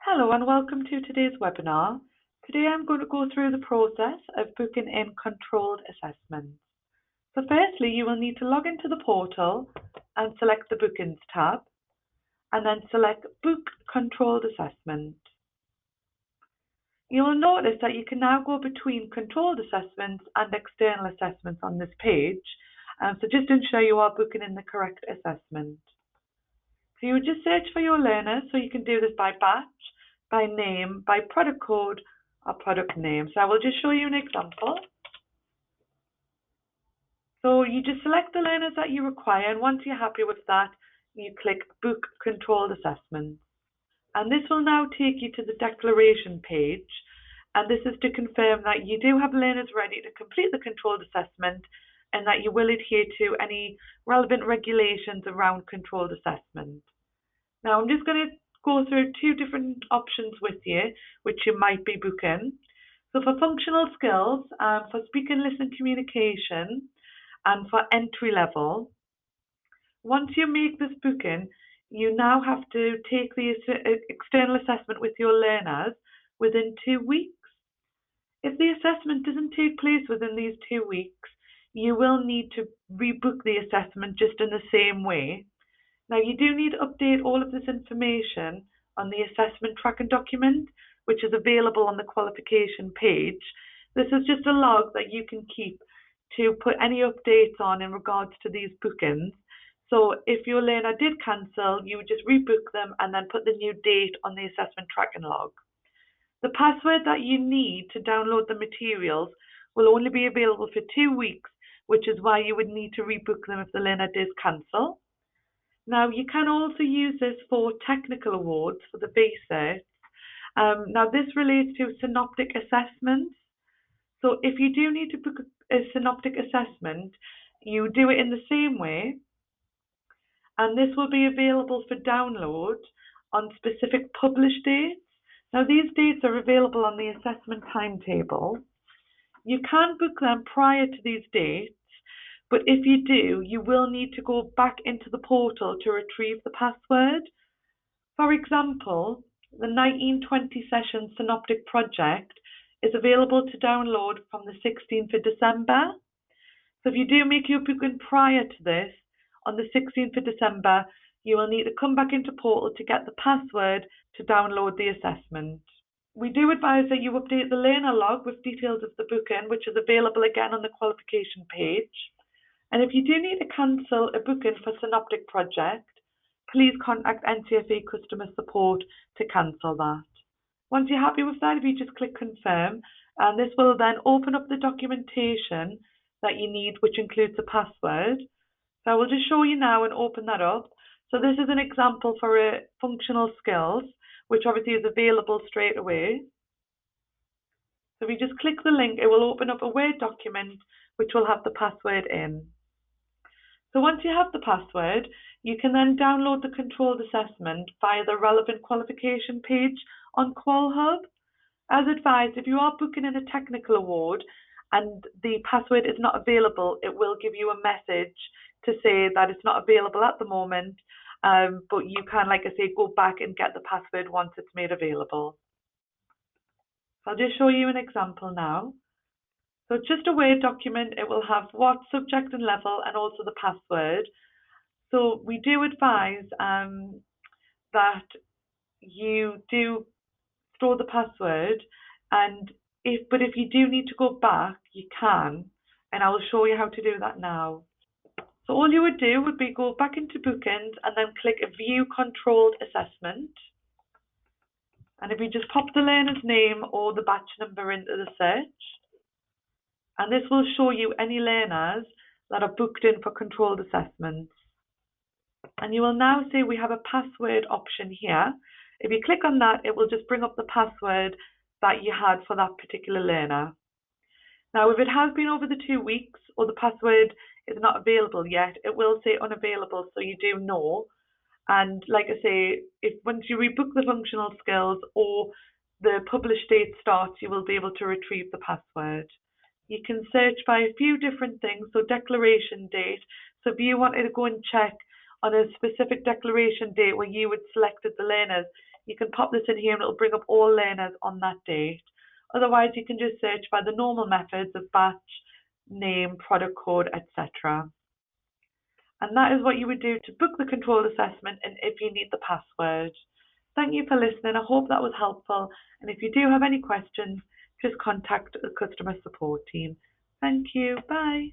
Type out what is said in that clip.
Hello and welcome to today's webinar. Today I'm going to go through the process of booking in controlled assessments. So firstly, you will need to log into the portal and select the Bookings tab and then select Book Controlled Assessment. You will notice that you can now go between controlled assessments and external assessments on this page. So just ensure you are booking in the correct assessment. So you would just search for your learners, so you can do this by batch, by name, by product code, or product name. So I will just show you an example. So you just select the learners that you require, and once you're happy with that, you click Book Controlled Assessment. And this will now take you to the declaration page, and this is to confirm that you do have learners ready to complete the controlled assessment and that you will adhere to any relevant regulations around controlled assessment. Now I'm just going to go through two different options with you, which you might be booking. So for functional skills, for speaking, listening, communication, and for entry level, once you make this booking, you now have to take the external assessment with your learners within 2 weeks. If the assessment doesn't take place within these 2 weeks, you will need to rebook the assessment just in the same way. Now you do need to update all of this information on the assessment tracking document, which is available on the qualification page. This is just a log that you can keep to put any updates on in regards to these bookings. So if your learner did cancel, you would just rebook them and then put the new date on the assessment tracking log. The password that you need to download the materials will only be available for 2 weeks, which is why you would need to rebook them if the learner does cancel. Now you can also use this for technical awards for the basics. Now this relates to synoptic assessments. So if you do need to book a synoptic assessment, you do it in the same way, and this will be available for download on specific published dates. Now these dates are available on the assessment timetable. You can book them prior to these dates, but if you do, you will need to go back into the portal to retrieve the password. For example, the 1920 session synoptic project is available to download from the 16th of December. So if you do make your booking prior to this, on the 16th of December, you will need to come back into portal to get the password to download the assessment. We do advise that you update the learner log with details of the booking, which is available again on the qualification page. And if you do need to cancel a booking for synoptic project, please contact NCFE customer support to cancel that. Once you're happy with that, if you just click confirm, and this will then open up the documentation that you need, which includes the password. So I will just show you now and open that up. So this is an example for a functional skills, which obviously is available straight away. So if you just click the link, it will open up a Word document which will have the password in. So once you have the password, you can then download the controlled assessment via the relevant qualification page on QualHub. As advised, if you are booking in a technical award and the password is not available, it will give you a message to say that it's not available at the moment, but you can, like I say, go back and get the password once it's made available. So I'll just show you an example now. So just a Word document, it will have what subject and level and also the password. So we do advise that you do store the password, and if you do need to go back, you can, and I will show you how to do that now. So all you would do would be go back into bookings and then click View Controlled Assessment. And if you just pop the learner's name or the batch number into the search, and this will show you any learners that are booked in for controlled assessments. And you will now see we have a password option here. If you click on that, it will just bring up the password that you had for that particular learner. Now, if it has been over the 2 weeks or the password is not available yet, it will say unavailable, so you do know. And like I say, if once you rebook the functional skills or the published date starts, you will be able to retrieve the password. You can search by a few different things, so declaration date. So if you wanted to go and check on a specific declaration date where you had selected the learners, you can pop this in here and it'll bring up all learners on that date. Otherwise, you can just search by the normal methods of batch, name, product code, etc. And that is what you would do to book the controlled assessment and if you need the password. Thank you for listening. I hope that was helpful. And if you do have any questions, just contact the customer support team. Thank you. Bye.